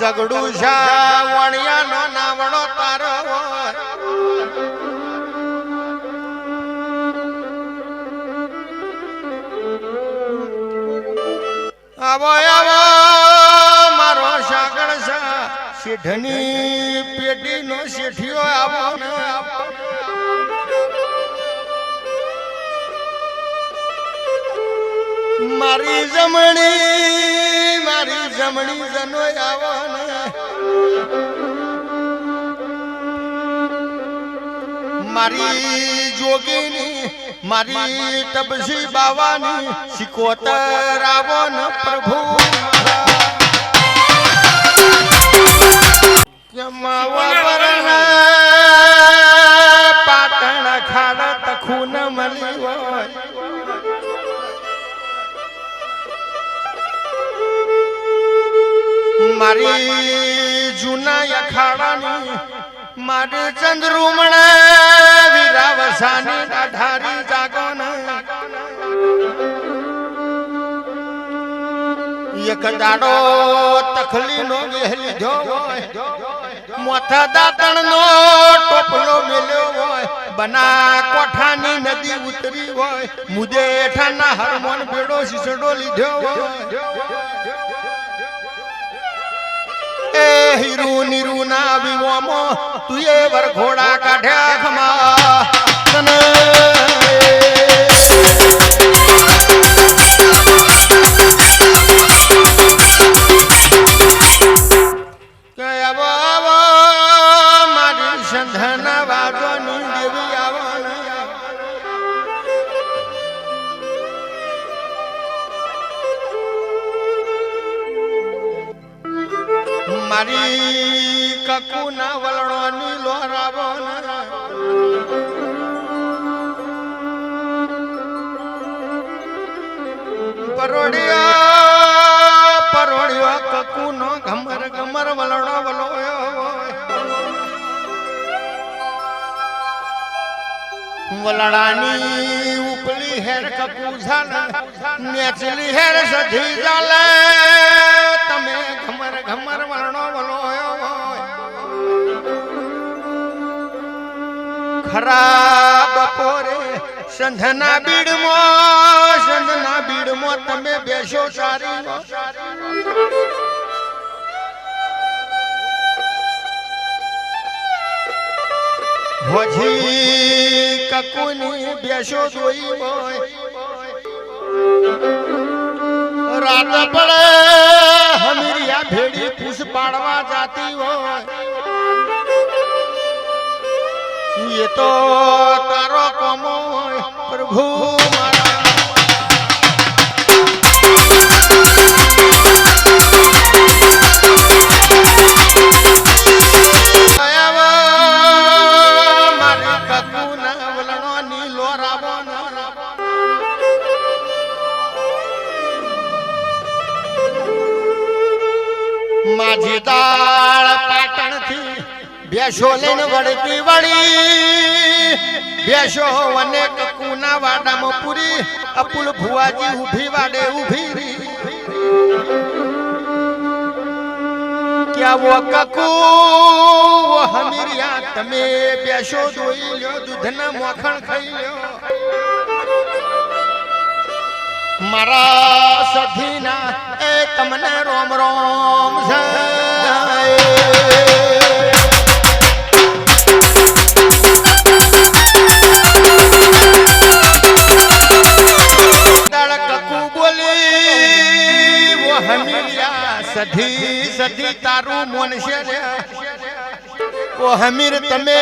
સગડું શા વણિયાનો નાવડો તારો આવો આવો મારો સાગર શા શેઠની પેટીનો શેઠિયો આવો ને મારી જમણી જનો આવો ને મારી જોગીની મારી તબસી બાવાની શિકોતર આવો ને પ્રભુ પાટણ ખાડ તખું ન મળી હોય મારી જૂના અખાડાની મારી ચંદ્રુમણા વીરાવસાની ડાઢારી જાગોન એક દાડો તખલીનો વેહલી જો હોય મોથા દાતણનો ટોપલો મેલ્યો હોય બના કોઠાની નદી ઉતરી હોય મુદેઠાના હરમોન બેડો શીસડો લીધો હોય એ હીરુ નીરુ ના વિવોમો તુએ વરઘોડા કાઢ્યા ખમા તને કે આવો આવો મારી સંધના વાગોની દેવી આવો મારી કકુના વલણોની લોરાવો પરોડિયો કકુનો ઘમર ઘમર વલણો વલોયો વલડાની ઉપલી હેર કકુ ઝાલે નેચલી હેર સધી ઝાલે તમે ઘમર ઘમર વલણો વલોયો ખરાબ પોરે સંધના બીડમો તમે બેસો સારી હોજી કકુની બેસો જોઈ હોય રાત પડે હમીરિયા ભેડી પૂછ પાડવા જાતી હોય એ તો તારો કોમો હોય પ્રભુ મારા મારી કકુના વલણો નીલો રાવો માજી દાળ પાટણ થી બેસો લઈને વળતી વળી બેસો અને કકુના વાડામાં પૂરી અપુલ ભુવાજી ઉભી વાડે ઉભી ક્યાં વો કકુ હમીરિયા તમે બેસો જોઈ લ્યો દૂધના મોખણ ખાઈ લ્યો મારા સધીના એ તમને રોમ રોમ છે સધી સધી તારું મોન છે રે ઓ હમીર તમે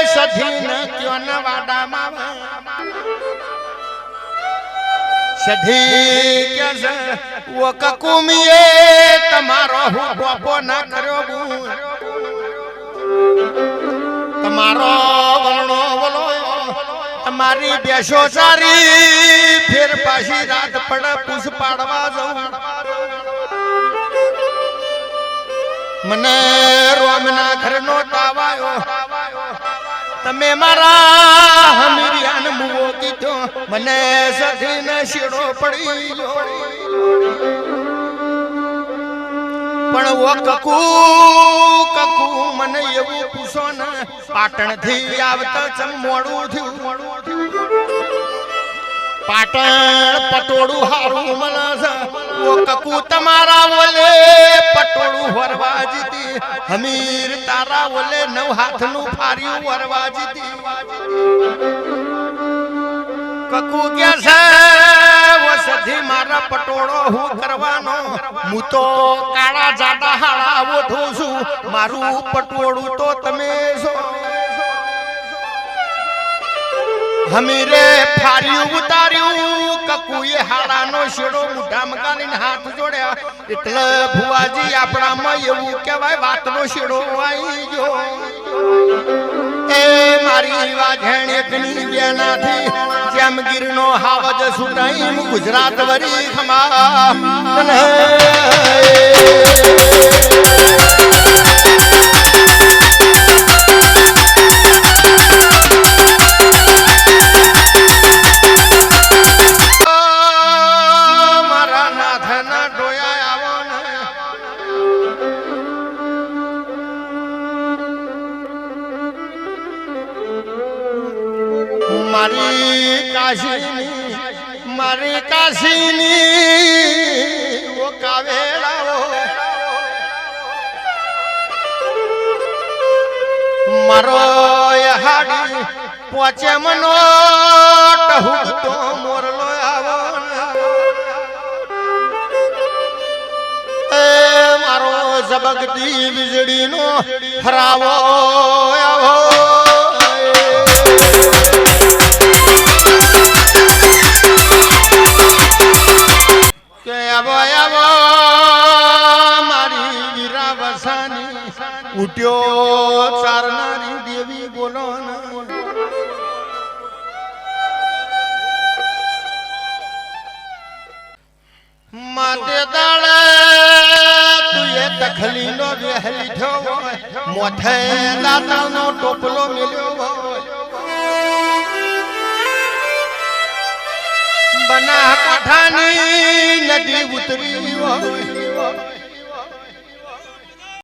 સધી ન ક્યો ન વાડામાં સધી કે છે ઓ કકુમીએ તમારો હું બોપો ના કર્યો તમારો વલણો વલોયો તમારી બેસો સારી ફેર પાછી રાત પડે પૂછ પાડવા જવું મને રોમના ઘરનો તાવાયો તમે મારા હમીરિયાને મુવો કીધો મને સધીને શીડો પડી પણ ઓ કકુ કકુ મને એવું પૂછો ને પાટણ થી આવતા ચમ મોડું થયું પાટણ પટોળું હારું મને ઓ કકુ તમારા ઓલે પટોળું વરવા જીતી હમીર તારા ઓલે નવ હાથનું ફાર્યું વરવા જીતી કકુ કે છે વસધી મારા પટોળો હું કરવાનો હું તો કાળા જાડા હાડા ઓઠું છું મારું પટોળું તો તમે છો હમીરે ફાર્યું ઉતાર્યું કકુએ હાડાનો શેડો મુઠામાં ગાલીને હાથ જોડ્યા એટલે ભુવાજી આપણામાં એવું કહેવાય વાતનો શેડો આવી ગયો એ મારી વાઘેણ એકની બેનાથી જેમ ગીરનો હાવજ સુટાઈ ગુજરાત વરી ખમા મારા નાથના ડોયા આવો ને મારી કાશીની ઓ કાવેલાઓ મારો હાડી પોચે મનો ટહુ તો મોરલો આવો એ મારો ઝબકતી વીજળીનો હરાવો આવો મારી વીરા વસાની ઉઠ્યો ચારનારી દેવી બોલો માતે દાડે તું એ તખલી નો બેહલી થયો મોથે દાતાનો ટોપલો મેલ્યો બના કાંઠાની નદી ઉતરી હોય